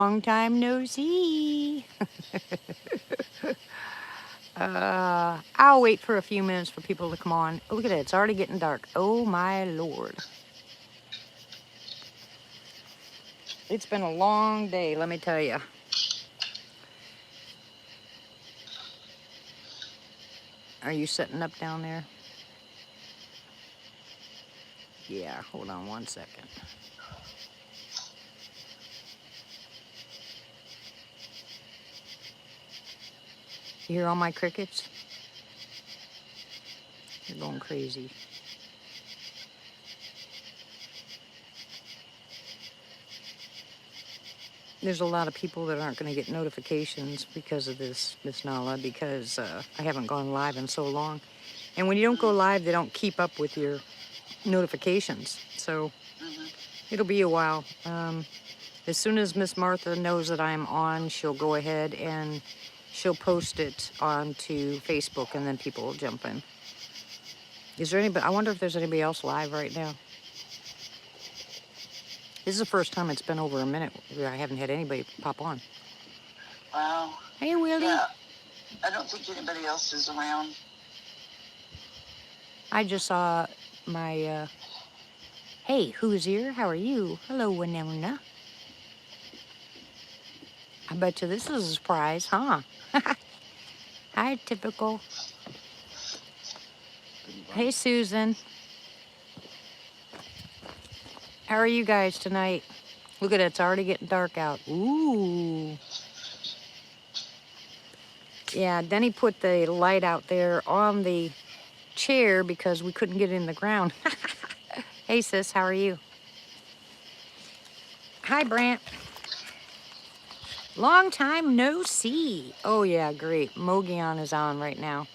Long time no see. I'll wait for a few minutes for people to come on. Oh, look at it. It's already getting dark. Oh, my Lord. It's been a long day, let me tell you. Are you setting up down there? Yeah, hold on one second. You hear all my crickets? They're going crazy. There's a lot of people that aren't going to get notifications because of this, Miss Nalla, because I haven't gone live in so long. And when you don't go live, they don't keep up with your notifications. So it'll be a while. As soon as Miss Martha knows that I'm on, she'll go ahead and she'll post it onto Facebook, and then people will jump in. Is there anybody? I wonder if there's anybody else live right now. This is the first time it's been over a minute where I haven't had anybody pop on. Wow. Hey, Willie. Yeah, I don't think anybody else is around. I just saw my, hey, who's here? How are you? Hello, Winona. I bet you this is a surprise, huh? Hi, Typical. Hey, Susan. How are you guys tonight? Look at it, it's already getting dark out. Ooh. Yeah, Denny put the light out there on the chair because we couldn't get it in the ground. Hey, sis, how are you? Hi, Brant. Long time no see. Oh, yeah, great. Mogion is on right now.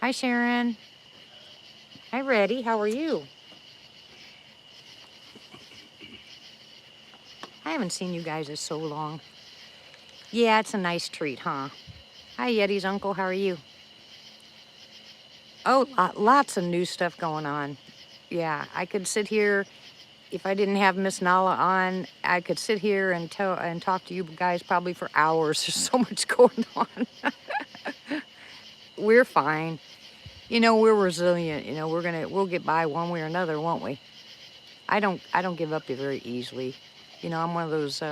Hi, Sharon. Hi, Reddy. How are you? I haven't seen you guys in so long. Yeah, it's a nice treat, huh? Hi, Yeti's uncle. How are you? Oh, lots of new stuff going on. Yeah, I could sit here. If I didn't have Miss Nalla on, I could sit here and talk to you guys probably for hours. There's so much going on. We're fine. You know, we're resilient. You know, we'll get by one way or another, won't we? I don't give up very easily. You know, I'm one of those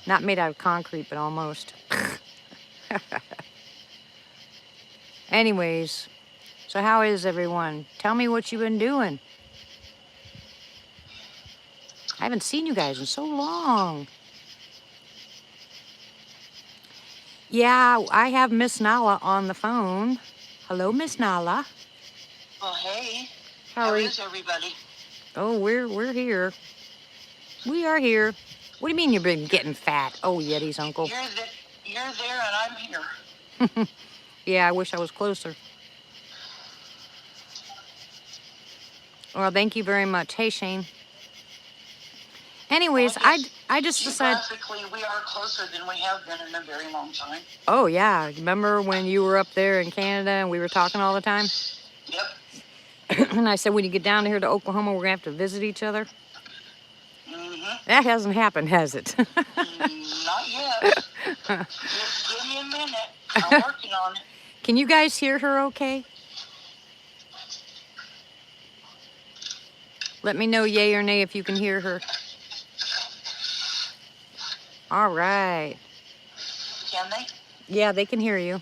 not made out of concrete, but almost. Anyways, so how is everyone? Tell me what you've been doing. I haven't seen you guys in so long. Yeah, I have Miss Nalla on the phone. Hello, Miss Nalla. Well, hey. How is everybody? Oh, we're here. We are here. What do you mean you've been getting fat? Oh, Yeti's uncle. You're there and I'm here. Yeah, I wish I was closer. Well, thank you very much. Hey, Shane. Anyways, I just decided. Geographically, we are closer than we have been in a very long time. Oh, yeah. Remember when you were up there in Canada and we were talking all the time? Yep. And I said, when you get down here to Oklahoma, we're going to have to visit each other. Mm-hmm. That hasn't happened, has it? Not yet. Just give me a minute. I'm working on it. Can you guys hear her okay? Let me know yay or nay if you can hear her. All right. Can they? Yeah, they can hear you.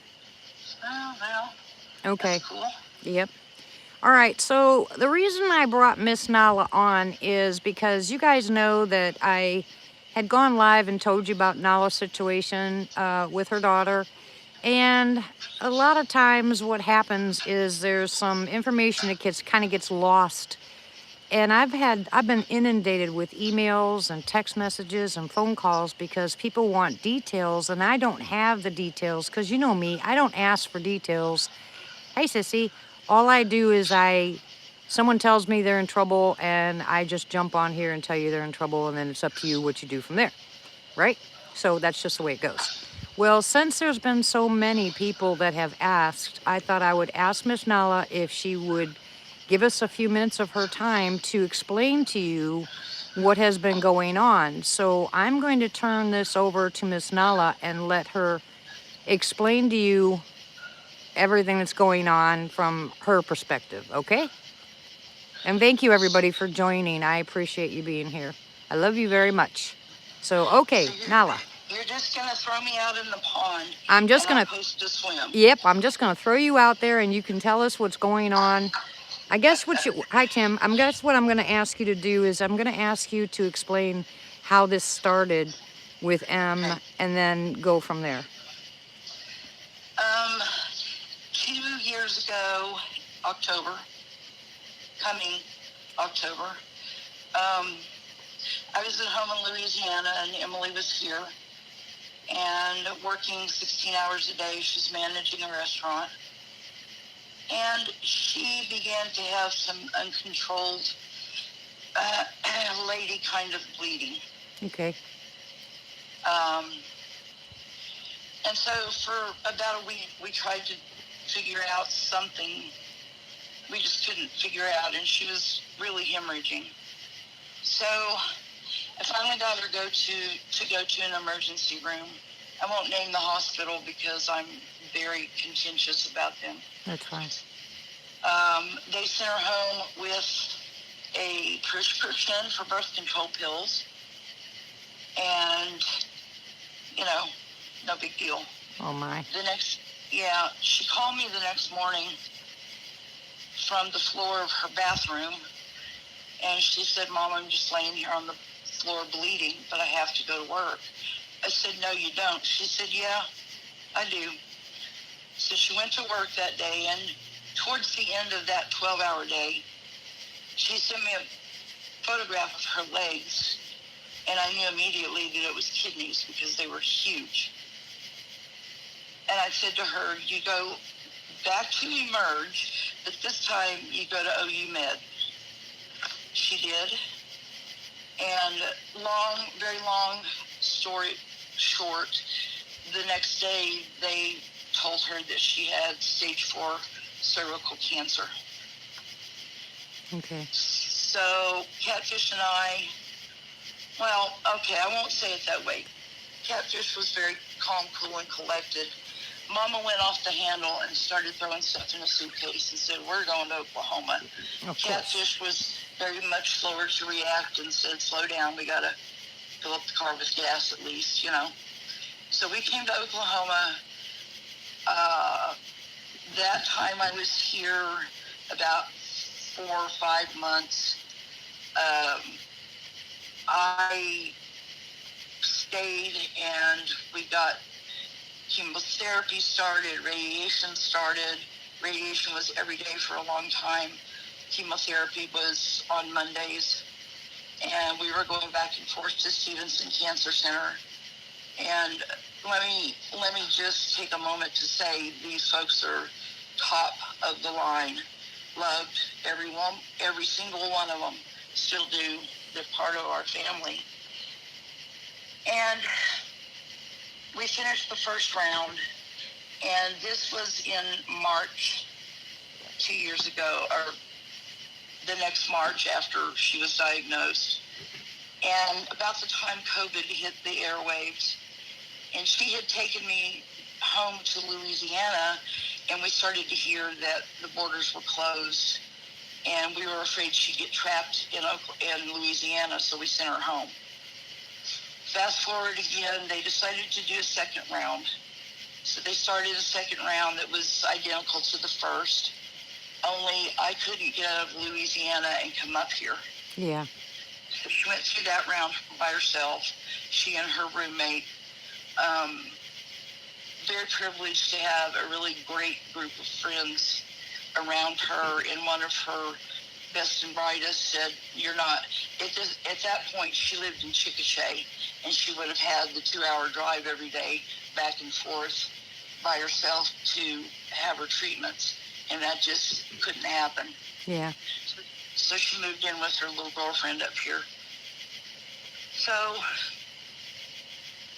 Oh, well. Okay. That's cool. Yep. All right, so the reason I brought Miss Nalla on is because you guys know that I had gone live and told you about Nalla's situation with her daughter. And a lot of times what happens is there's some information that kind of gets lost. And I've been inundated with emails and text messages and phone calls because people want details and I don't have the details because you know me, I don't ask for details. Hey, sissy. All I do is someone tells me they're in trouble and I just jump on here and tell you they're in trouble and then it's up to you what you do from there, right? So that's just the way it goes. Well, since there's been so many people that have asked, I thought I would ask Miss Nalla if she would give us a few minutes of her time to explain to you what has been going on. So I'm going to turn this over to Miss Nalla and let her explain to you everything that's going on from her perspective, okay? And thank you everybody for joining. I appreciate you being here. I love you very much. So, okay, So Nalla. you're just gonna throw me out in the pond, I'm just and I'm gonna, supposed to swim. yep, I'm just gonna throw you out there and you can tell us what's going on. I guess hi Tim, guess what I'm gonna ask you to do is I'm gonna ask you to explain how this started with M Okay. and then go from there. 2 years ago, October, coming October, I was at home in Louisiana, and Emily was here, and working 16 hours a day. She's managing a restaurant. And she began to have some uncontrolled lady kind of bleeding. Okay. And so for about a week, we tried to figure out something. We just couldn't figure out, and she was really hemorrhaging. So I finally got her to go to an emergency room. I won't name the hospital because I'm very contentious about them. That's fine. They sent her home with a prescription for birth control pills, and no big deal. Oh my. She called me the next morning from the floor of her bathroom, and she said, "Mom, I'm just laying here on the floor bleeding, but I have to go to work." I said, "No, you don't." She said, "Yeah, I do." So she went to work that day, and towards the end of that 12-hour day, she sent me a photograph of her legs, and I knew immediately that it was kidneys because they were huge. And I said to her, "You go back to Emerge, but this time you go to OU Med." She did. And very long story short, the next day they told her that she had stage 4 cervical cancer. Okay. So Catfish and I won't say it that way. Catfish was very calm, cool, and collected. Mama went off the handle and started throwing stuff in a suitcase and said, "We're going to Oklahoma." Catfish was very much slower to react and said, "Slow down, we got to fill up the car with gas at least, So we came to Oklahoma. That time I was here about 4 or 5 months. I stayed, and we got chemotherapy started, radiation started. Radiation was every day for a long time. Chemotherapy was on Mondays, and we were going back and forth to Stevenson Cancer Center. And let me just take a moment to say these folks are top of the line. Loved everyone, every single one of them. Still do. They're part of our family. And we finished the first round, and this was in March 2 years ago, or the next March after she was diagnosed. And about the time COVID hit the airwaves, and she had taken me home to Louisiana, and we started to hear that the borders were closed, and we were afraid she'd get trapped in Louisiana, so we sent her home. Fast forward again, they decided to do a second round. So they started a second round that was identical to the first, only I couldn't get out of Louisiana and come up here. Yeah. So she went through that round by herself, she and her roommate. Very privileged to have a really great group of friends around her, and one of her best and brightest said, "You're not," at that point she lived in Chickasha, and she would have had the 2-hour drive every day back and forth by herself to have her treatments, and that just couldn't happen. Yeah. So she moved in with her little girlfriend up here. So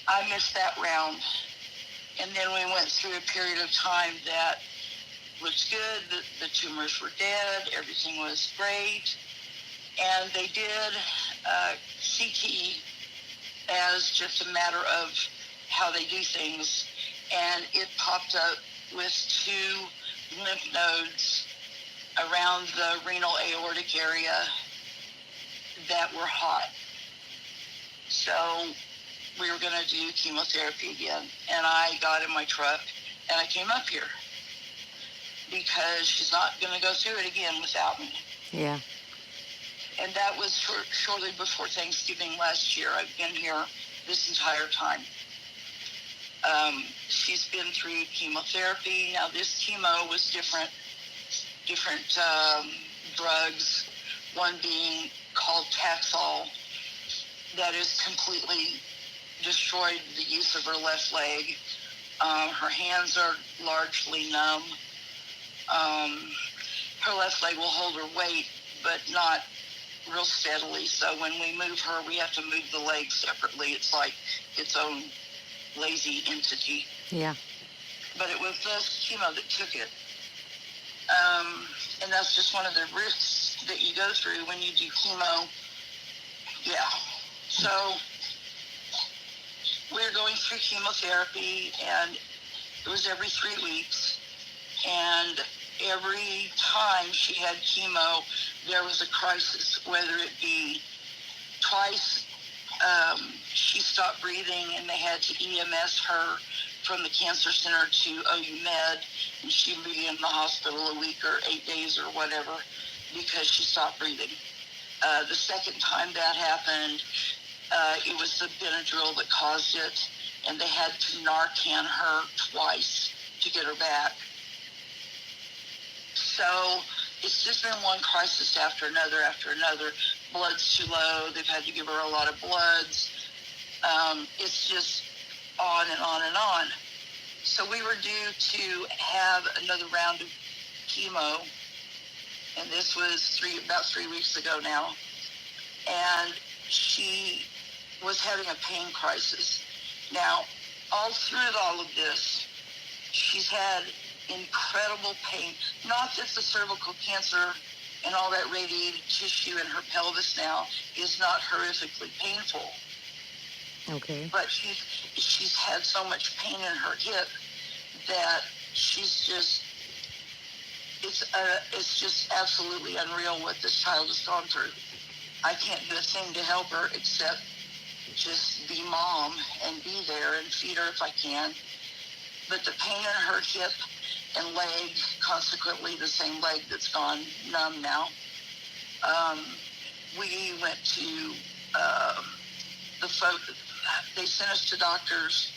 I missed that round. And then we went through a period of time that was good. The tumors were dead. Everything was great. And they did CT as just a matter of how they do things, and it popped up with 2 lymph nodes around the renal aortic area that were hot. So we were going to do chemotherapy again, and I got in my truck and I came up here because she's not going to go through it again without me. Yeah. And that was shortly before Thanksgiving last year. I've been here this entire time. She's been through chemotherapy. Now this chemo was different drugs, one being called Taxol, that has completely destroyed the use of her left leg. Her hands are largely numb. Her left leg will hold her weight, but not real steadily. So when we move her, we have to move the leg separately. It's like its own lazy entity. Yeah. But it was this chemo that took it. And that's just one of the risks that you go through when you do chemo. Yeah. So we were going through chemotherapy, and it was every 3 weeks. And every time she had chemo, there was a crisis, whether it be twice she stopped breathing and they had to EMS her from the cancer center to OU Med, and she would be in the hospital a week or 8 days or whatever because she stopped breathing. The second time that happened, it was the Benadryl that caused it, and they had to Narcan her twice to get her back. So it's just been one crisis after another. Blood's too low. They've had to give her a lot of bloods. It's just on and on and on. So we were due to have another round of chemo, and this was about 3 weeks ago now. And she was having a pain crisis. Now, all through all of this, she's had incredible pain. Not that the cervical cancer and all that radiated tissue in her pelvis now is not horrifically painful. Okay. But she's had so much pain in her hip that she's just, it's just absolutely unreal what this child has gone through. I can't do a thing to help her except just be mom and be there and feed her if I can. But the pain in her hip and leg, consequently the same leg that's gone numb now, we went to the folk. They sent us to doctors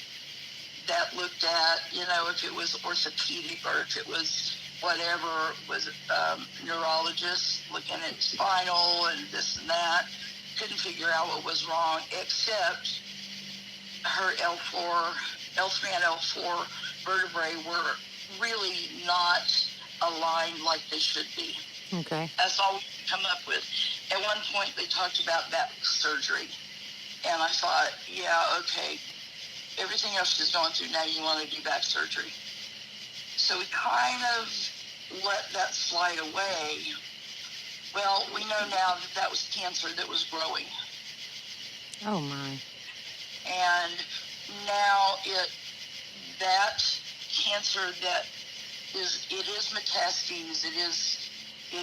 that looked at, if it was orthopedic or if it was whatever, was neurologists looking at spinal and this and that. Couldn't figure out what was wrong, except her L3 and L4 vertebrae were really not aligned like they should be. Okay. That's all we could come up with. At one point, they talked about back surgery. And I thought, yeah, okay, everything else she's going through, now you want to do back surgery. So we kind of let that slide away. Well, we know now that that was cancer that was growing. Oh, my. And now that cancer that is metastases, it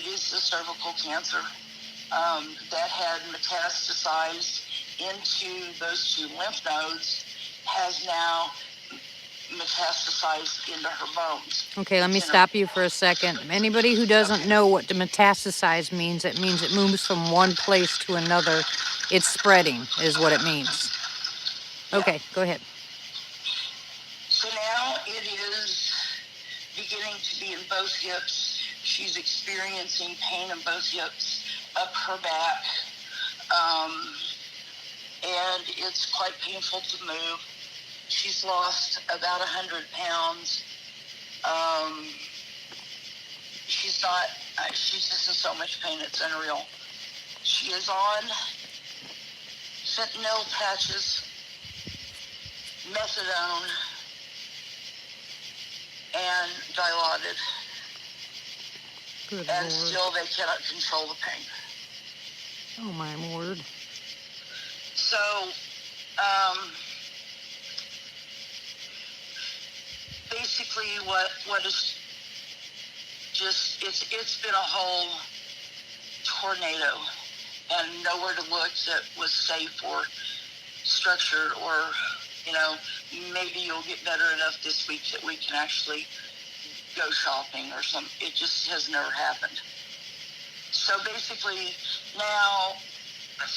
is the cervical cancer that had metastasized into those 2 lymph nodes, has now metastasized into her bones. Okay, let me stop you for a second. Anybody who doesn't know what to metastasize means, it means it moves from one place to another. It's spreading is what it means. Okay, go ahead. So now it is beginning to be in both hips. She's experiencing pain in both hips, up her back. And it's quite painful to move. She's lost about 100 pounds. She's just in so much pain, it's unreal. She is on fentanyl patches, methadone, and Dilaudid. Good and Lord. still they cannot control the pain. Oh, my word. So, um, basically, what is just it's been a whole tornado, and nowhere to look that was safe or structured, or maybe you'll get better enough this week that we can actually go shopping or something. It just has never happened. So basically, now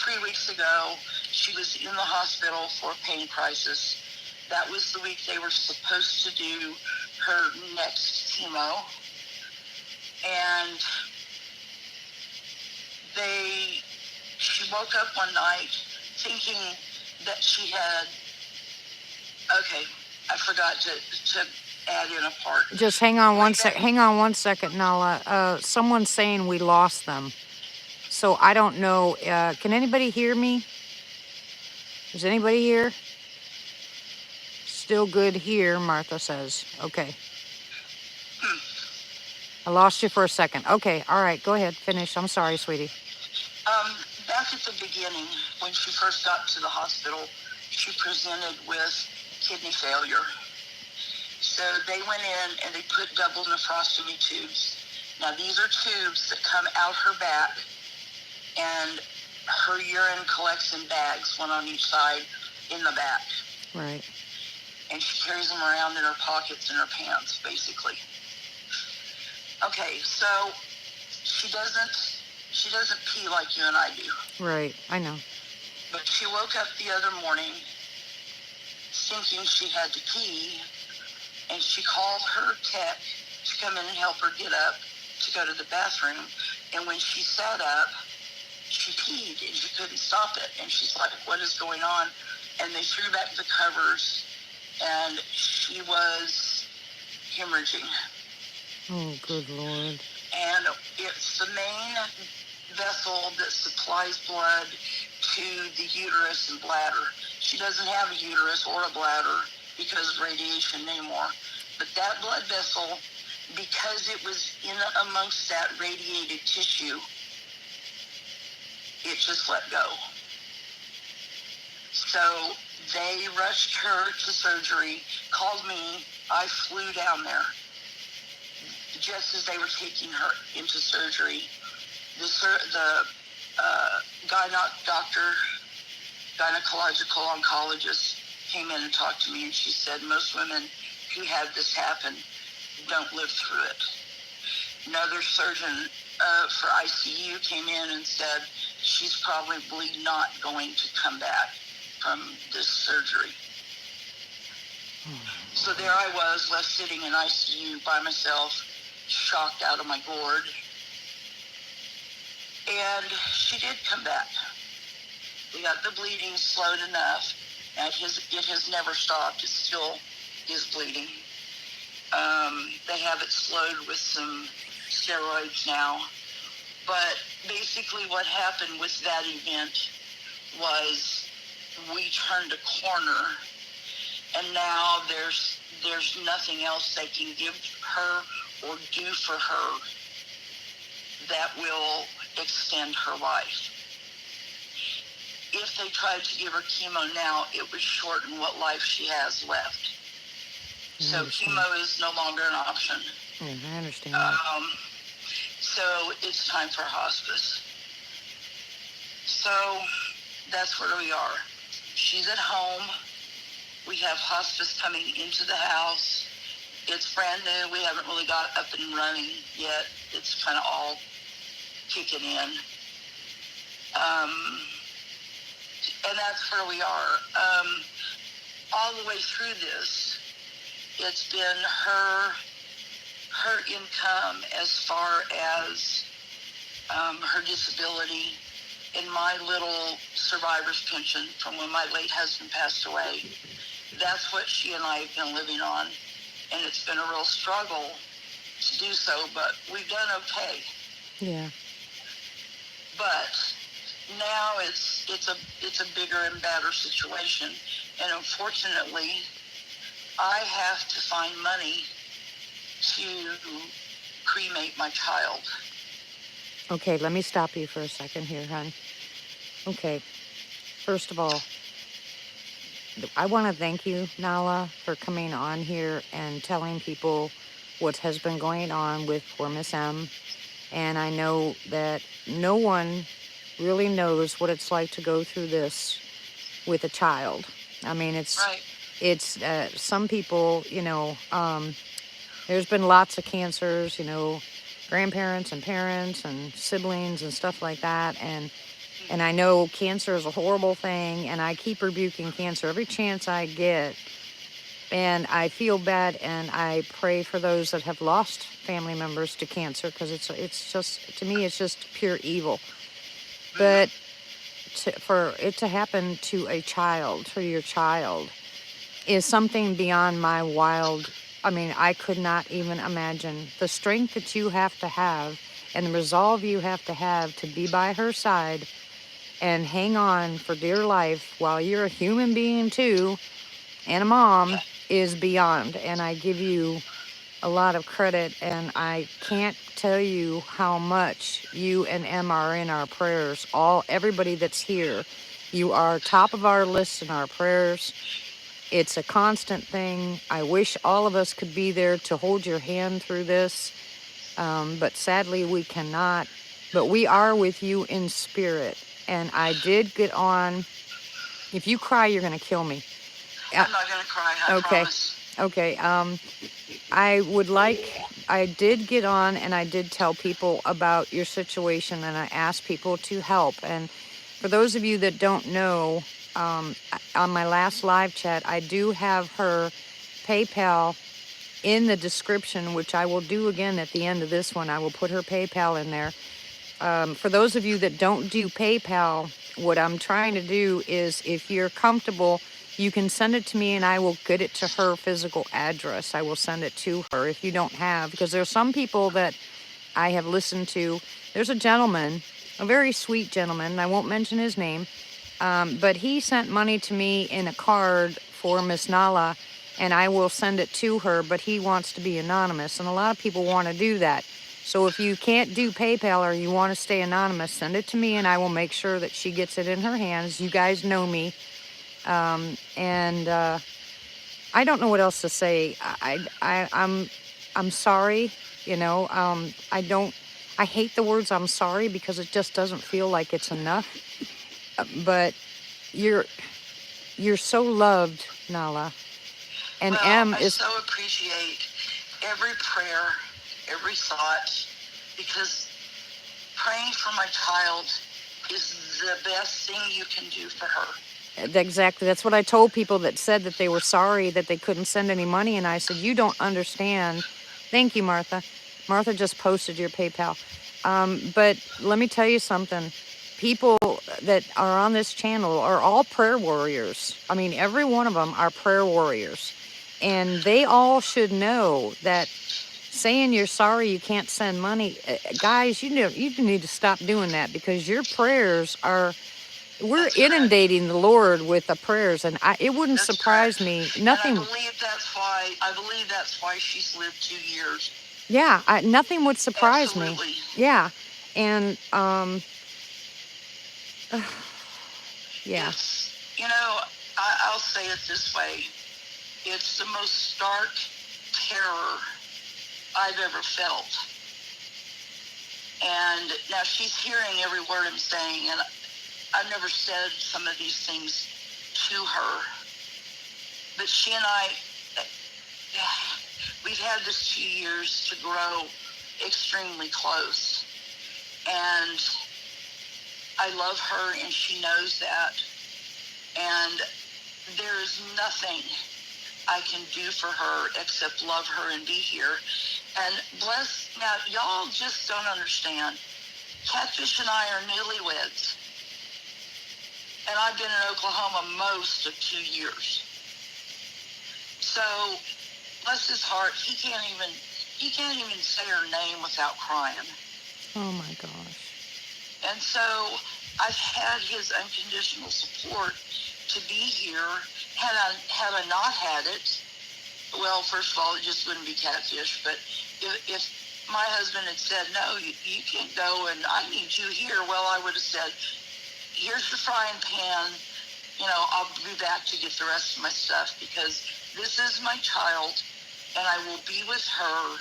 3 weeks ago, she was in the hospital for a pain crisis. That was the week they were supposed to do her next chemo, and she woke up one night thinking that she had. Okay, I forgot to add in a part. Just hang on one second, Nalla. Someone's saying we lost them. So I don't know. Can anybody hear me? Is anybody here? Still good here, Martha says. Okay. I lost you for a second. Okay, all right, go ahead, finish. I'm sorry, sweetie. Back at the beginning, when she first got to the hospital, she presented with kidney failure. So they went in and they put double nephrostomy tubes. Now these are tubes that come out her back, and her urine collects in bags, one on each side, in the back. Right. And she carries them around in her pockets in her pants, basically. Okay, so she doesn't pee like you and I do. Right, I know. But she woke up the other morning thinking she had to pee, and she called her tech to come in and help her get up to go to the bathroom. And when she sat up, she peed and she couldn't stop it. And she's like, what is going on? And they threw back the covers, and she was hemorrhaging. Oh, good Lord. And it's the main vessel that supplies blood to the uterus and bladder. She doesn't have a uterus or a bladder because of radiation anymore. But that blood vessel, because it was in amongst that radiated tissue, it just let go. So they rushed her to surgery, called me. I flew down there just as they were taking her into surgery. The gynecological oncologist came in and talked to me, and she said most women who have this happen don't live through it. Another surgeon for ICU came in and said she's probably not going to come back from this surgery. So there I was, left sitting in ICU by myself, shocked out of my gourd. And she did come back. We got the bleeding slowed enough, and it has never stopped. It still is bleeding. They have it slowed with some steroids now. But basically what happened with that event was we turned a corner, and now there's nothing else they can give her or do for her that will extend her life. If they tried to give her chemo now, it would shorten what life she has left. So chemo is no longer an option. Yeah, I understand that. So it's time for hospice. So that's where we are. She's at home. We have hospice coming into the house. It's brand new. We haven't really got up and running yet. It's kind of all kicking in. And that's where we are. All the way through this, it's been her income as far as her disability and my little survivor's pension from when my late husband passed away. That's what she and I have been living on. And it's been a real struggle to do so, but we've done okay. Yeah. But now it's a bigger and badder situation, and unfortunately, I have to find money to cremate my child. Okay, let me stop you for a second here, hon. Okay. First of all, I want to thank you, Nala, for coming on here and telling people what has been going on with poor Miss M. And I know that no one really knows what it's like to go through this with a child. I mean, Right. it's some people, there's been lots of cancers, grandparents and parents and siblings and stuff like that. And I know cancer is a horrible thing, and I keep rebuking cancer every chance I get. And I feel bad, and I pray for those that have lost family members to cancer, because it's just, to me, it's just pure evil. But for it to happen to a child, to your child, is something beyond my wild. I mean, I could not even imagine the strength that you have to have and the resolve you have to be by her side and hang on for dear life while you're a human being too and a mom is beyond. And I give you a lot of credit, and I can't tell you how much you and Em are in our prayers. Everybody that's here, you are top of our list in our prayers. It's a constant thing. I wish all of us could be there to hold your hand through this, but sadly we cannot. But we are with you in spirit. And I did get on. If you cry, you're going to kill me. I'm not going to cry, I Okay. promise. Okay. I did get on and I did tell people about your situation, and I asked people to help. And for those of you that don't know, on my last live chat, I do have her PayPal in the description, which I will do again at the end of this one. I will put her PayPal in there. For those of you that don't do PayPal, what I'm trying to do is, if you're comfortable, you can send it to me and I will get it to her physical address. I will send it to her if you don't have, because there are some people that I have listened to. There's a gentleman, a very sweet gentleman, and I won't mention his name, but he sent money to me in a card for Miss Nalla, and I will send it to her, but he wants to be anonymous, and a lot of people want to do that. So if you can't do PayPal or you want to stay anonymous, send it to me, and I will make sure that she gets it in her hands. You guys know me, and I don't know what else to say. I'm sorry. I don't. I hate the words "I'm sorry" because it just doesn't feel like it's enough. But you're you're so loved, Nala. And Well, M I is so appreciate every prayer, every thought, because praying for my child is the best thing you can do for her. exactly. That's what I told people that said that they were sorry that they couldn't send any money. And I said, you don't understand. Thank you, Martha. Martha just posted your PayPal. But let me tell you something. People that are on this channel are all prayer warriors. I mean, every one of them are prayer warriors. And they all should know that saying you're sorry you can't send money, guys, you need to stop doing that, because your prayers are, we're That's correct. inundating the Lord with the prayers, and it wouldn't That's surprise correct. me. And Nothing. I believe that's why she's lived 2 years. Yeah, nothing would surprise me. Absolutely. Yeah, and yeah. I'll say it this way. It's the most stark terror I've ever felt. And now she's hearing every word I'm saying, and I've never said some of these things to her. But she and I, we've had this 2 years to grow extremely close. And I love her, and she knows that. And there is nothing I can do for her except love her and be here. And now, y'all just don't understand. Catfish and I are newlyweds. And I've been in Oklahoma most of 2 years. So, bless his heart, he can't even say her name without crying. Oh my gosh. And so I've had his unconditional support to be here. Had I not had it, well, first of all, it just wouldn't be Catfish. But if my husband had said, no, you can't go and I need you here, well, I would have said, here's the frying pan. I'll be back to get the rest of my stuff, because this is my child, and I will be with her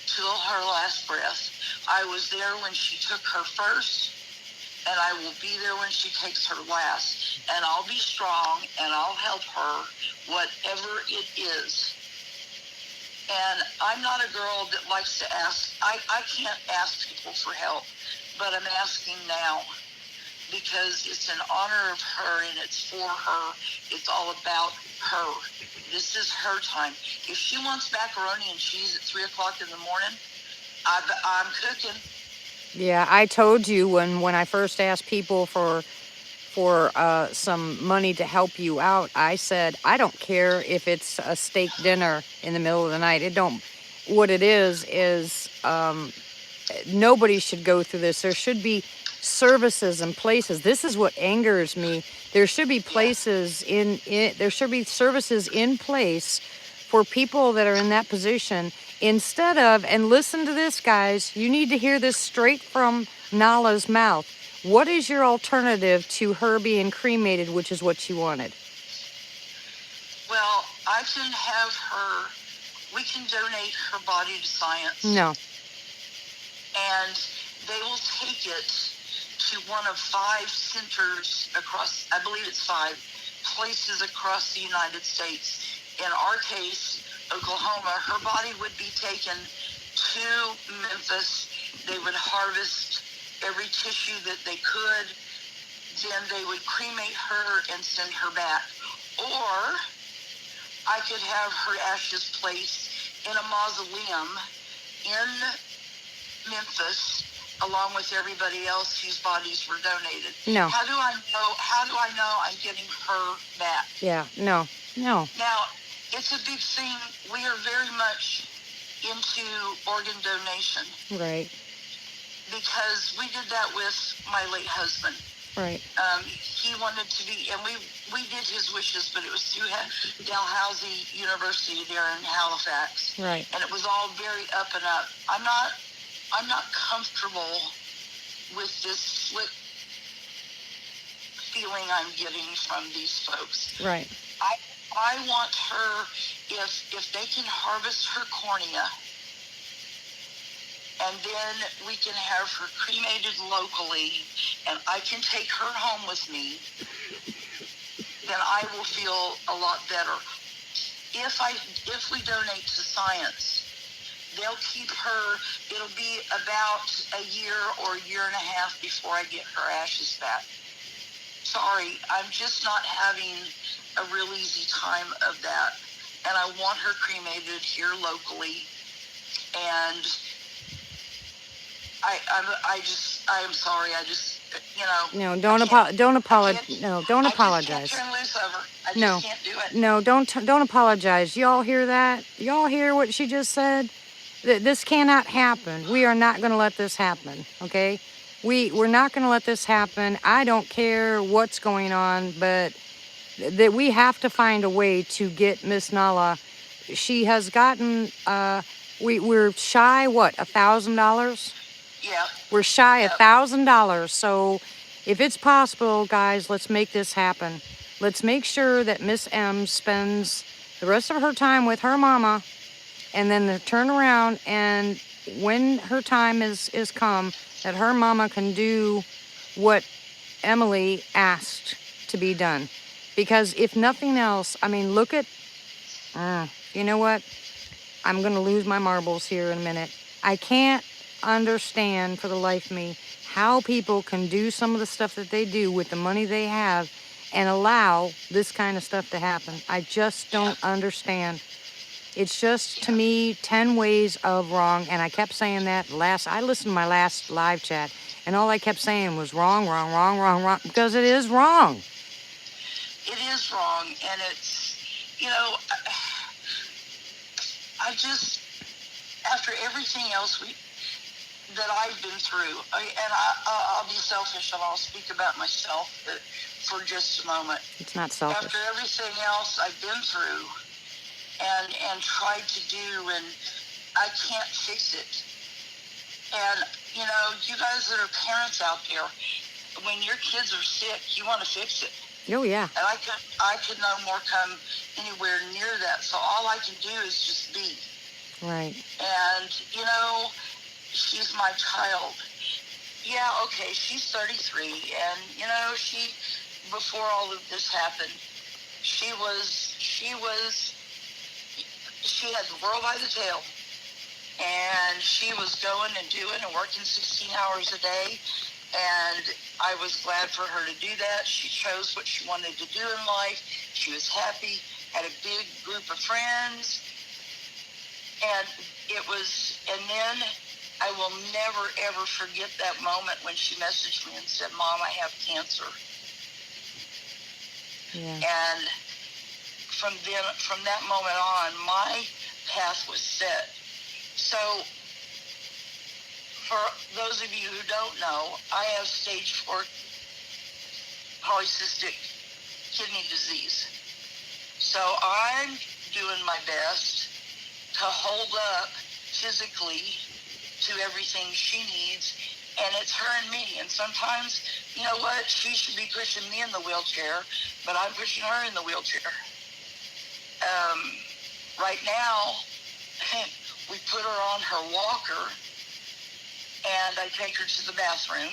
till her last breath. I was there when she took her first, and I will be there when she takes her last. And I'll be strong, and I'll help her, whatever it is. And I'm not a girl that likes to ask. I can't ask people for help, but I'm asking now, because it's in honor of her, and it's for her. It's all about her. This is her time. If she wants macaroni and cheese at 3 o'clock in the morning, I'm cooking. Yeah, I told you when I first asked people for some money to help you out, I said I don't care if it's a steak dinner in the middle of the night. It don't. What it is nobody should go through this. There should be services and places. This is what angers me. There should be places there should be services in place for people that are in that position, instead of, and listen to this, guys, you need to hear this straight from Nalla's mouth. What is your alternative to her being cremated, which is what she wanted? Well, I can have her, we can donate her body to science. No. And they will take it to one of 5 centers across, I believe it's 5 places across the United States. In our case, Oklahoma, her body would be taken to Memphis. They would harvest every tissue that they could. Then they would cremate her and send her back. Or I could have her ashes placed in a mausoleum in Memphis, along with everybody else whose bodies were donated. No. How do I know I'm getting her back? Yeah, no. Now, it's a big thing. We are very much into organ donation. Right. Because we did that with my late husband. Right. He wanted to be, and we did his wishes, but it was through Dalhousie University there in Halifax. Right. And it was all very up and up. I'm not comfortable with this split feeling I'm getting from these folks. Right. I want her, if they can harvest her cornea, and then we can have her cremated locally, and I can take her home with me, then I will feel a lot better. If we donate to science, they'll keep her, it'll be about a year or a year and a half before I get her ashes back. Sorry, I'm just not having a real easy time of that. And I want her cremated here locally. And I'm sorry. No, don't apologize. No, don't apologize. I just can't turn loose over. I just No. can't do it. No, don't apologize. Y'all hear that? Y'all hear what she just said? This cannot happen. We are not going to let this happen, okay? We're not going to let this happen. I don't care what's going on, but that we have to find a way to get Miss Nalla. She has gotten, we're shy, what, $1,000? Yeah. We're shy $1,000. So if it's possible, guys, let's make this happen. Let's make sure that Miss M spends the rest of her time with her mama, and then turn around, and when her time is come, that her mama can do what Emily asked to be done. Because if nothing else, I mean, look at, you know what? I'm going to lose my marbles here in a minute. I can't understand for the life of me how people can do some of the stuff that they do with the money they have and allow this kind of stuff to happen. I just don't understand. It's just, to me, 10 ways of wrong. And I kept saying that I listened to my last live chat, and all I kept saying was wrong, wrong, wrong, wrong, wrong, because it is wrong. It is wrong, and it's, I just, after everything else that I've been through, I'll be selfish and I'll speak about myself for just a moment. It's not selfish. After everything else I've been through and tried to do, and I can't fix it. And, you guys that are parents out there, when your kids are sick, you want to fix it. Oh, yeah. And I could no more come anywhere near that. So all I can do is just be. Right. And, you know, she's my child. Yeah, okay, she's 33. And, you know, before all of this happened, she had the world by the tail. And she was going and doing and working 16 hours a day. And I was glad for her to do that. She chose what she wanted to do in life. She was happy, had a big group of friends. And then I will never, ever forget that moment when she messaged me and said, Mom, I have cancer. Yeah. And from that moment on, my path was set. So for those of you who don't know, I have stage 4 polycystic kidney disease. So I'm doing my best to hold up physically to everything she needs, and it's her and me. And sometimes, you know what, she should be pushing me in the wheelchair, but I'm pushing her in the wheelchair. Right now, we put her on her walker, and I take her to the bathroom.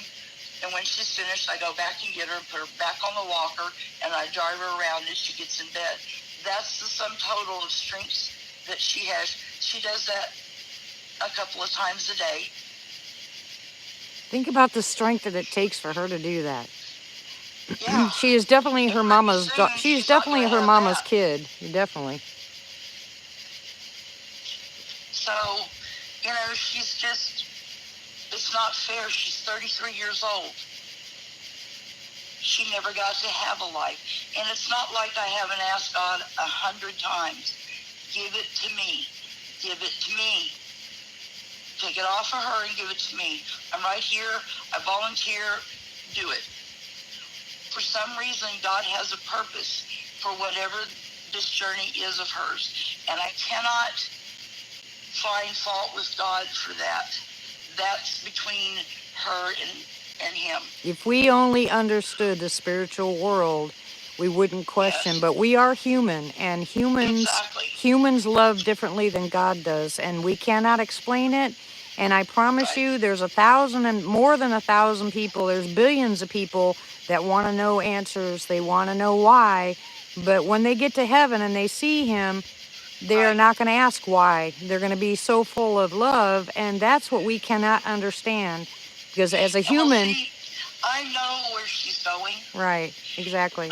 And when she's finished, I go back and get her and put her back on the walker, and I drive her around as she gets in bed. That's the sum total of strengths that she has. She does that a couple of times a day. Think about the strength that it takes for her to do that. Yeah. She is definitely her mama's. She's definitely her mama's kid. Definitely. So, you know, she's just. It's not fair. She's 33 years old. She never got to have a life, and it's not like I haven't asked God 100 times. Give it to me. Give it to me. Take it off of her and give it to me. I'm right here. I volunteer. Do it. For some reason, God has a purpose for whatever this journey is of hers. And I cannot find fault with God for that. That's between her and him. If we only understood the spiritual world, we wouldn't question. Yes. But we are human, and humans love differently than God does, and we cannot explain it. And I promise you, there's 1,000 and more than 1,000 people. There's billions of people that want to know answers. They want to know why. But when they get to heaven and they see him, they're not going to ask why. They're going to be so full of love, and that's what we cannot understand. Because as a human, well, see, I know where she's going. Right, exactly.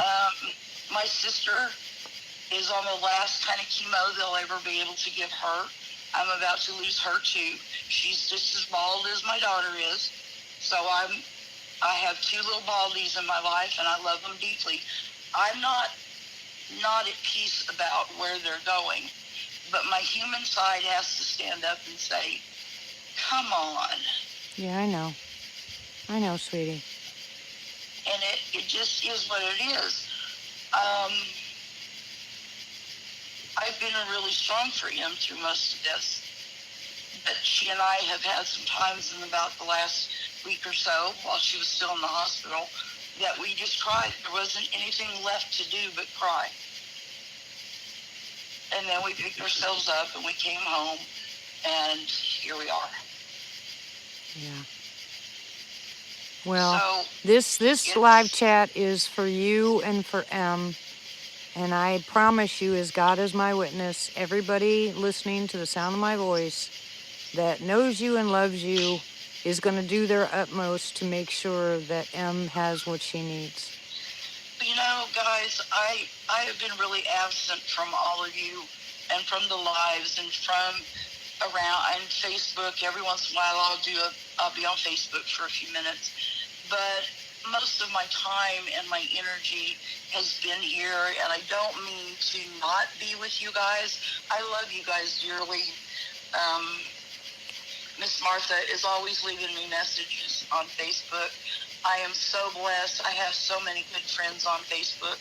My sister is on the last kind of chemo they'll ever be able to give her. I'm about to lose her too. She's just as bald as my daughter is. So I have 2 little baldies in my life, and I love them deeply. I'm not at peace about where they're going, but my human side has to stand up and say, come on. Yeah, I know. I know, sweetie. And it just is what it is. I've been really strong for him through most of this. But she and I have had some times in about the last week or so, while she was still in the hospital, that we just cried. There wasn't anything left to do but cry. And then we picked ourselves up and we came home, and here we are. Yeah. Well, so, this live chat is for you and for M. And I promise you, as God is my witness, everybody listening to the sound of my voice that knows you and loves you is going to do their utmost to make sure that M has what she needs. You know, guys, I have been really absent from all of you and from the lives and from around on Facebook. Every once in a while I'll be on Facebook for a few minutes. But most of my time and my energy has been here, and I don't mean to not be with you guys. I love you guys dearly. Miss Martha is always leaving me messages on Facebook. I am so blessed. I have so many good friends on Facebook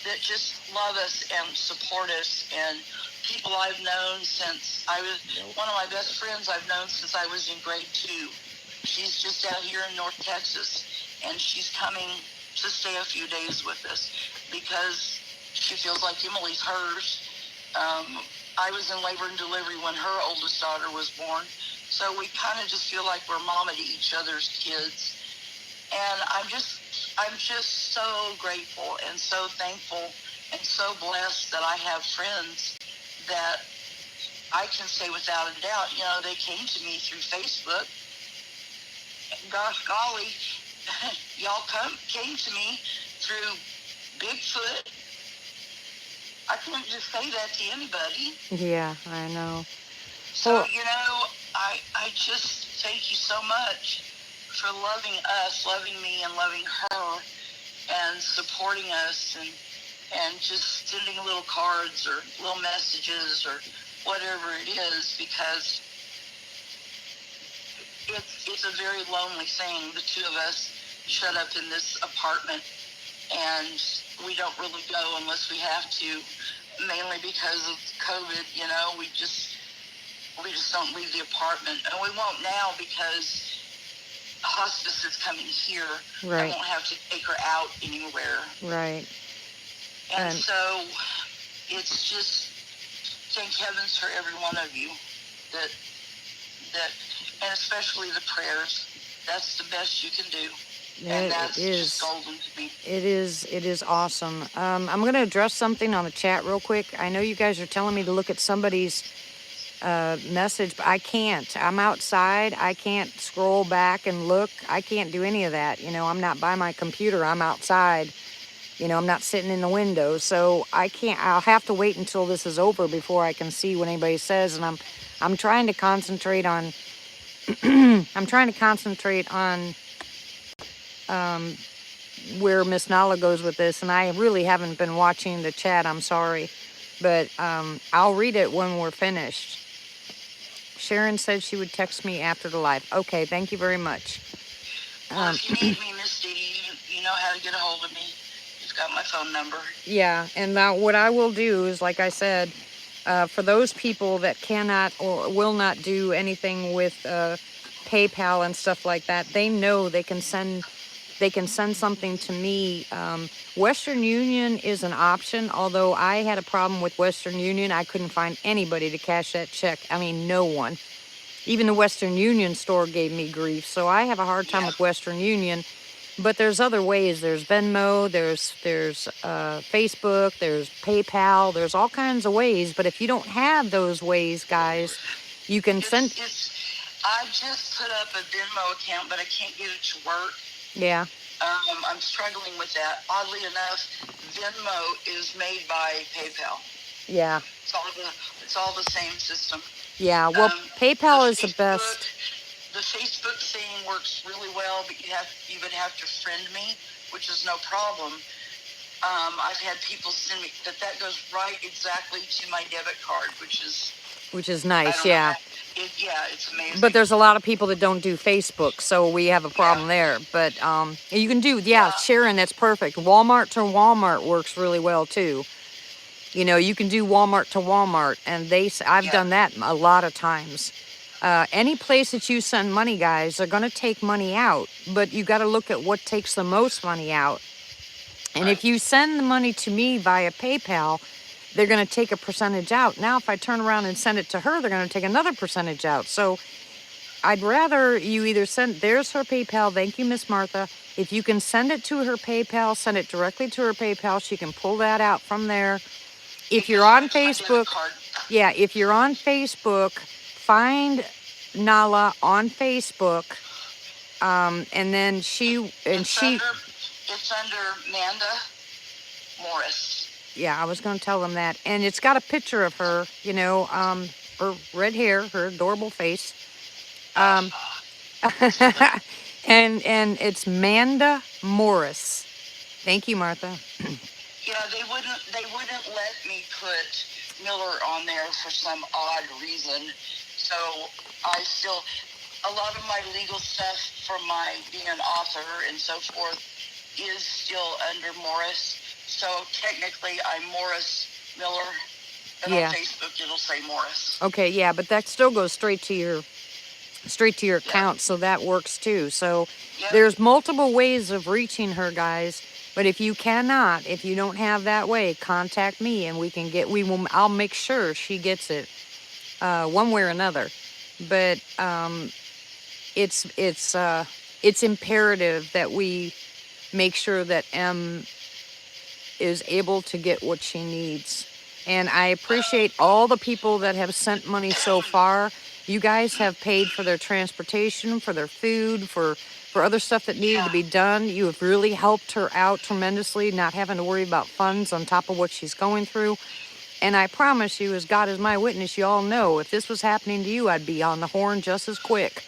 that just love us and support us, and people I've known since one of my best friends I've known since I was in grade 2. She's just out here in North Texas, and she's coming to stay a few days with us because she feels like Emily's hers. I was in labor and delivery when her oldest daughter was born, so we kind of just feel like we're mama to each other's kids. And I'm just so grateful and so thankful and so blessed that I have friends that I can say without a doubt, they came to me through Facebook. Gosh golly, y'all came to me through Bigfoot. I couldn't just say that to anybody. Yeah, I know. So, I just thank you so much for loving us, loving me, and loving her, and supporting us, and just sending little cards or little messages or whatever it is, because it's a very lonely thing, the two of us shut up in this apartment, and we don't really go unless we have to, mainly because of COVID. We just don't leave the apartment, and we won't now because hospice is coming here. Right. I won't have to take her out anywhere. Right. And so it's just, thank heavens for every one of you that and especially the prayers. That's the best you can do. And that's just golden to me. It is awesome. I'm going to address something on the chat real quick. I know you guys are telling me to look at somebody's message, but I can't. I'm outside. I can't scroll back and look. I can't do any of that. I'm not by my computer. I'm outside. I'm not sitting in the window, so I can't. I'll have to wait until this is over before I can see what anybody says. And I'm trying to concentrate on. I'm trying to concentrate on where Miss Nalla goes with this, and I really haven't been watching the chat. I'm sorry, but I'll read it when we're finished. Sharon said she would text me after the live. Okay, thank you very much. Well, if you need me, Miss Dee, you know how to get a hold of me. You've got my phone number. Yeah, and now what I will do is, like I said, for those people that cannot or will not do anything with PayPal and stuff like that, they know they can send something to me. Western Union is an option, although I had a problem with Western Union. I couldn't find anybody to cash that check. I mean, no one. Even the Western Union store gave me grief, so I have a hard time with Western Union. But there's other ways. There's Venmo, there's Facebook, there's PayPal, there's all kinds of ways. But if you don't have those ways, guys, you can send. I just put up a Venmo account, but I can't get it to work. Yeah. I'm struggling with that. Oddly enough, Venmo is made by PayPal. Yeah. It's all the same system. Yeah. Well, PayPal is the best. The Facebook thing works really well, but you would have to friend me, which is no problem. I've had people send me that goes right exactly to my debit card, which is nice. Yeah. It's amazing. But there's a lot of people that don't do Facebook, so we have a problem there. But you can do, Sharon, that's perfect. Walmart to Walmart works really well too. You can do Walmart to Walmart, and I've done that a lot of times. Any place that you send money, guys, they're going to take money out, but you got to look at what takes the most money out. And if you send the money to me via PayPal, they're going to take a percentage out. Now, if I turn around and send it to her, they're going to take another percentage out. So I'd rather you either there's her PayPal. Thank you, Miss Martha. If you can send it to her PayPal, send it directly to her PayPal. She can pull that out from there. If you're on Facebook, if you're on Facebook, find Nalla on Facebook, and then it's under Manda Morris. Yeah, I was going to tell them that, and it's got a picture of her, her red hair, her adorable face, and it's Manda Morris. Thank you, Martha. Yeah, they wouldn't let me put Miller on there for some odd reason. So a lot of my legal stuff for my being an author and so forth is still under Morris. So technically I'm Morris Miller, but on Facebook it'll say Morris. Okay, yeah, but that still goes straight to your straight to your Yep. account, so that works too. So Yep. there's multiple ways of reaching her, guys. But if you cannot, if you don't have that way, contact me and I'll make sure she gets it one way or another. But it's it's uh, it's imperative that we make sure that M is able to get what she needs. And I appreciate all the people that have sent money so far. You guys have paid for their transportation, for their food, for other stuff that needed to be done. You have really helped her out tremendously, not having to worry about funds on top of what she's going through. And I promise you, as God is my witness, you all know if this was happening to you, I'd be on the horn just as quick.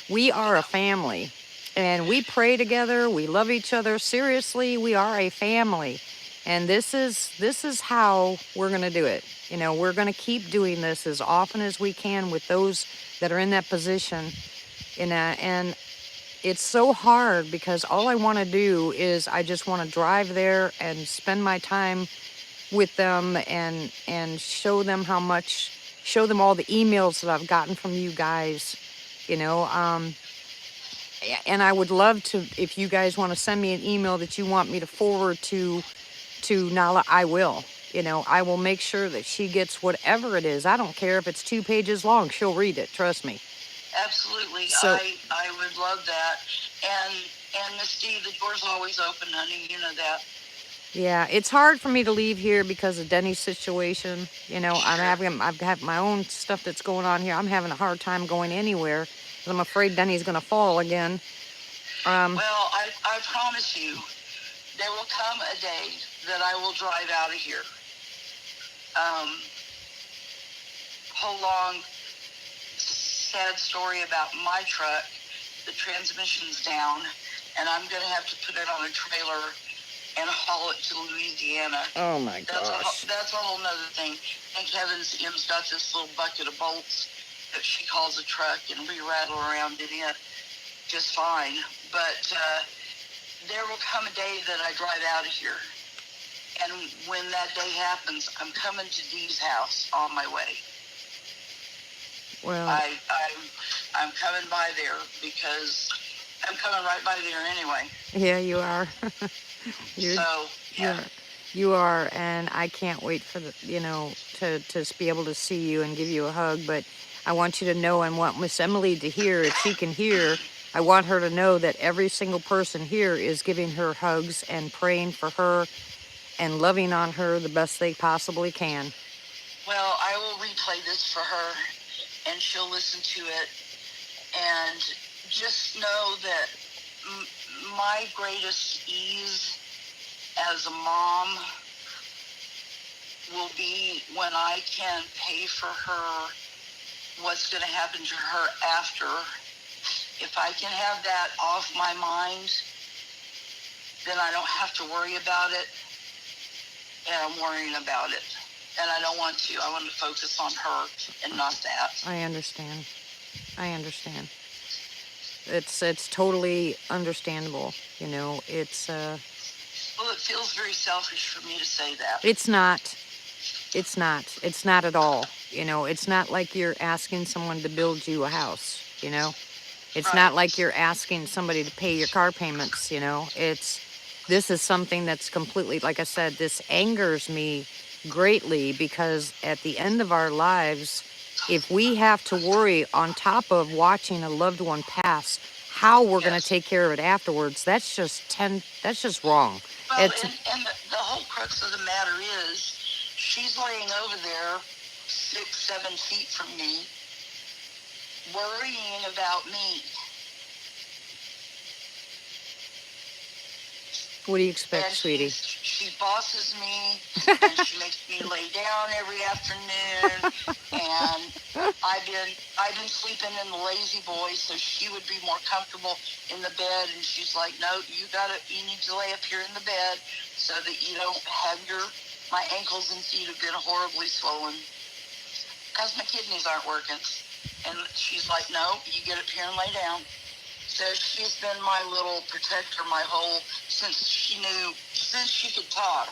We are a family and we pray together. We love each other. Seriously, we are a family. And this is how we're going to do it. You know, we're going to keep doing this as often as we can with those that are in that position. And it's so hard because all I want to do is I just want to drive there and spend my time with them and show them all the emails that I've gotten from you guys, you know. And I would love to, if you guys want to send me an email that you want me to forward to Nalla, I will. You know, I will make sure that she gets whatever it is. I don't care if it's 2 pages long. She'll read it. Trust me. Absolutely. So I would love that. And Misty, the door's always open, honey. You know that. yeah, it's hard for me to leave here because of Denny's situation. You know, Sure. I've got my own stuff that's going on here. I'm having a hard time going anywhere 'cause I'm afraid Denny's going to fall again. Well, I promise you, there will come a day that I will drive out of here. Whole long, sad story about my truck. The transmission's down, and I'm going to have to put it on a trailer and haul it to Louisiana. Oh my That's gosh. that's a whole nother thing. Thank heavens Em's got this little bucket of bolts that she calls a truck, and we rattle around in it just fine. But there will come a day that I drive out of here. And when that day happens, I'm coming to Dee's house on my way. Well, I'm coming by there because I'm coming right by there anyway. yeah, you are. You're, So yeah. you are, and I can't wait for to be able to see you and give you a hug. But I want you to know, and want Miss Emily to hear, if she can hear, I want her to know that every single person here is giving her hugs and praying for her and loving on her the best they possibly can. Well, I will replay this for her, and she'll listen to it, and just know that my greatest ease as a mom will be when I can pay for her what's going to happen to her after. If I can have that off my mind, then I don't have to worry about it, and I'm worrying about it. And I don't want to. I want to focus on her and not that. I understand. I understand. It's totally understandable. You know, Well, it feels very selfish for me to say that. it's not. It's not. It's not at all. You know, it's not like you're asking someone to build you a house, you know? It's not like you're asking somebody to pay your car payments, you know? This is something that's completely, like I said, this angers me greatly because at the end of our lives, if we have to worry on top of watching a loved one pass, how we're going to take care of it afterwards, that's just wrong. Well, and the whole crux of the matter is she's laying over there 6-7 feet from me, worrying about me. What do you expect, and sweetie? She bosses me, and she makes me lay down every afternoon. And I've been sleeping in the lazy boy, so she would be more comfortable in the bed. And she's like, "No, you need to lay up here in the bed so that you don't have my ankles and feet have been horribly swollen because my kidneys aren't working." And she's like, "No, you get up here and lay down." So she's been my little protector since she could talk.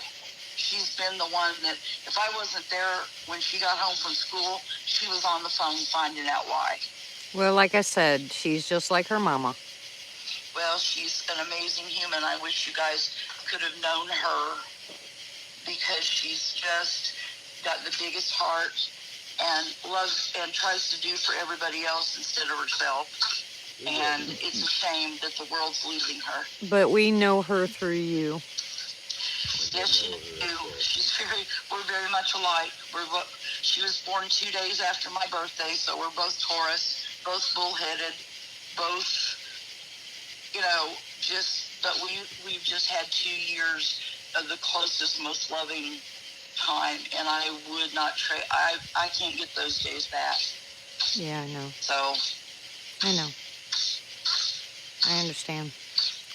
She's been the one that if I wasn't there when she got home from school, she was on the phone finding out why. Well, like I said, she's just like her mama. Well, she's an amazing human. I wish you guys could have known her because she's just got the biggest heart and loves and tries to do for everybody else instead of herself. And it's a shame that the world's losing her. But we know her through you. Yes, you do. We're very much alike. She was born 2 days after my birthday, so we're both Taurus, both bullheaded, both, but we've just had 2 years of the closest, most loving time, and I would not trade. I can't get those days back. Yeah, I know. So. I know. I understand.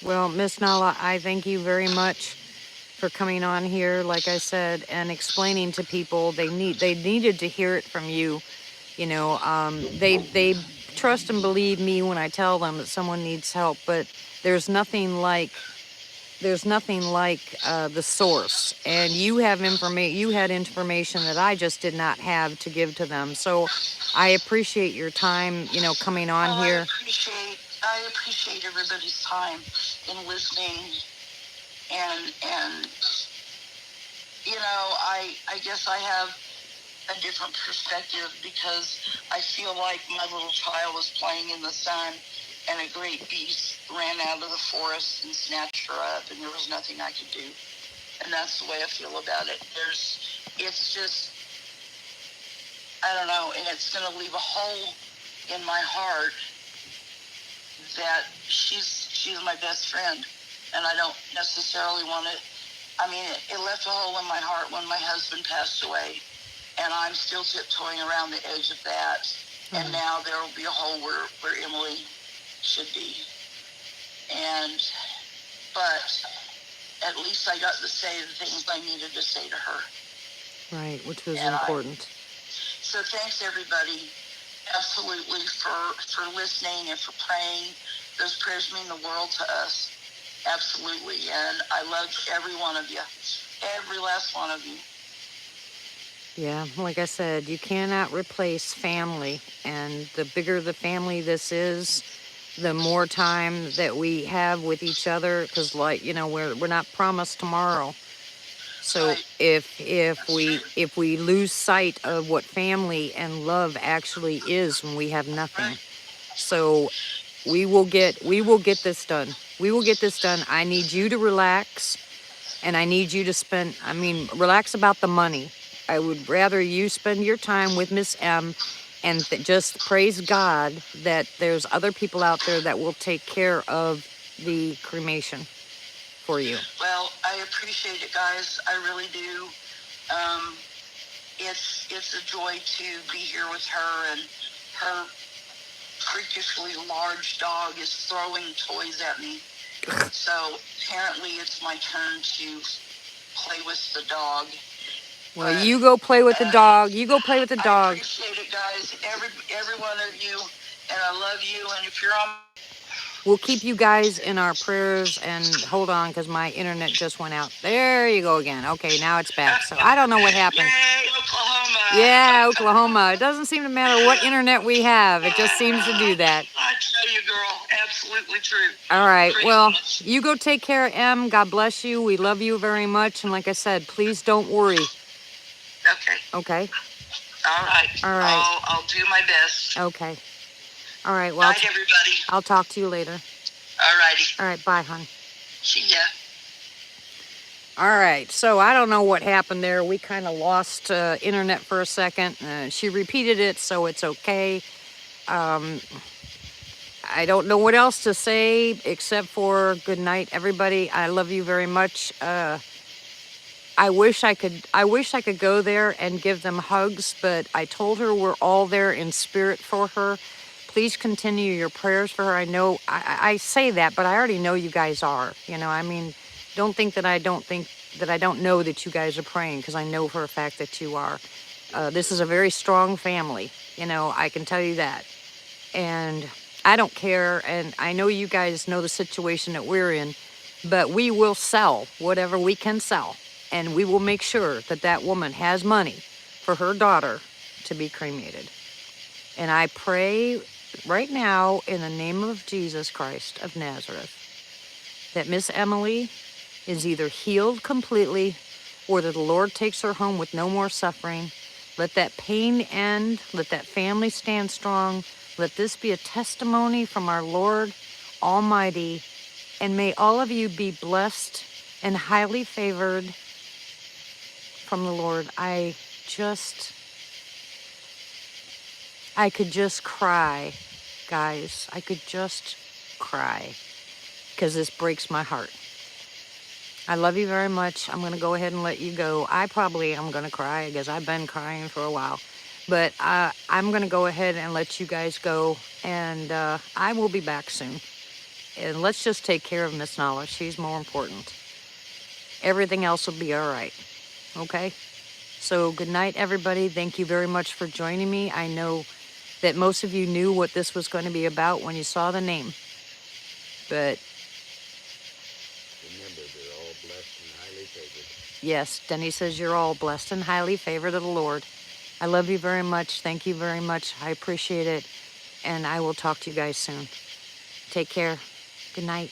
Well, Miss Nalla, I thank you very much for coming on here, like I said, and explaining to people they needed to hear it from you. They trust and believe me when I tell them that someone needs help, but there's nothing like the source, and you had information that I just did not have to give to them. So I appreciate your time, coming on here. I appreciate everybody's time in listening, and I guess I have a different perspective because I feel like my little child was playing in the sun and a great beast ran out of the forest and snatched her up, and there was nothing I could do. And that's the way I feel about it. It's just, I don't know, and it's going to leave a hole in my heart that she's my best friend, and I don't necessarily want to. I mean, it left a hole in my heart when my husband passed away, and I'm still tiptoeing around the edge of that. Mm-hmm. And now there will be a hole where Emily should be. But at least I got to say the things I needed to say to her. Right, which was important. So thanks, everybody, absolutely, for listening and for praying. Those prayers mean the world to us. Absolutely. And I love every one of you. Every last one of you. Yeah, like I said, you cannot replace family. And the bigger the family this is, the more time that we have with each other, because we're not promised tomorrow. So right. if we lose sight of what family and love actually is when we have nothing. Right. So we will get this done. We will get this done. I need you to relax, and I need you to relax about the money. I would rather you spend your time with Miss M and just praise God that there's other people out there that will take care of the cremation for you. Well, I appreciate it, guys. I really do. It's a joy to be here with her, and her freakishly large dog is throwing toys at me. So apparently it's my turn to play with the dog. Well, you go play with the dog. You go play with the dog. I appreciate it, guys. Every one of you, and I love you. And if you're on, we'll keep you guys in our prayers. And hold on, because my internet just went out. There you go again. Okay, now it's back. So I don't know what happened. Yay, Oklahoma. Yeah, Oklahoma. It doesn't seem to matter what internet we have. It just seems to do that. I tell you, girl, absolutely true. All right. Well, you go take care of M. God bless you. We love you very much. And like I said, please don't worry. Okay. Okay. All right. All right. I'll do my best. Okay. All right. Well, night, everybody. I'll talk to you later. All righty. All right. Bye, hon. See ya. All right. So I don't know what happened there. We kind of lost internet for a second. She repeated it, so it's okay. I don't know what else to say except for good night, everybody. I love you very much. I wish I could go there and give them hugs, but I told her we're all there in spirit for her. Please continue your prayers for her. I know I say that, but I already know you guys are. Don't think that I don't know that you guys are praying, because I know for a fact that you are. This is a very strong family. I can tell you that. And I don't care, and I know you guys know the situation that we're in, but we will sell whatever we can sell. And we will make sure that that woman has money for her daughter to be cremated. And I pray right now, in the name of Jesus Christ of Nazareth, that Miss Emily is either healed completely or that the Lord takes her home with no more suffering. Let that pain end. Let that family stand strong. Let this be a testimony from our Lord Almighty. And may all of you be blessed and highly favored from the Lord. I could just cry, guys. I could just cry because this breaks my heart. I love you very much. I'm going to go ahead and let you go. I probably am going to cry because I've been crying for a while. But I'm going to go ahead and let you guys go. And I will be back soon. And let's just take care of Miss Nalla. She's more important. Everything else will be all right. Okay? So good night, everybody. Thank you very much for joining me. I know that most of you knew what this was going to be about when you saw the name. But Remember, they're all blessed and highly favored. yes, Denny says you're all blessed and highly favored of the Lord. I love you very much. Thank you very much. I appreciate it. And I will talk to you guys soon. Take care. Good night.